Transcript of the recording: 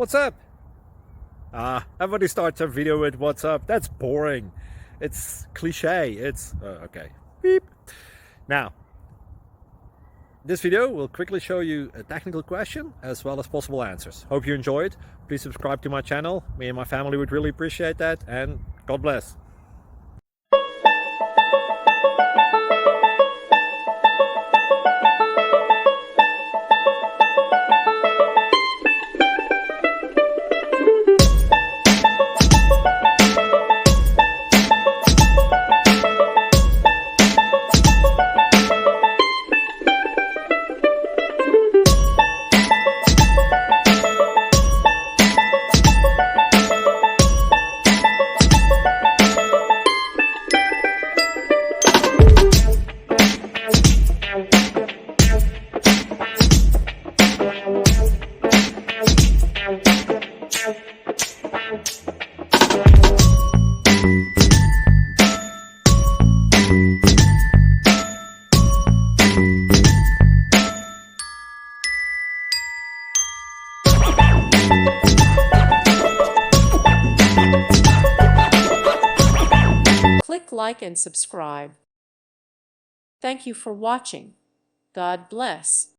What's up? Everybody starts a video with what's up. That's boring. It's cliche. It's okay. Beep. Now, this video will quickly show you a technical question as well as possible answers. Hope you enjoyed. Please subscribe to my channel. Me and my family would really appreciate that, and God bless. Click like and subscribe. Thank you for watching. God bless.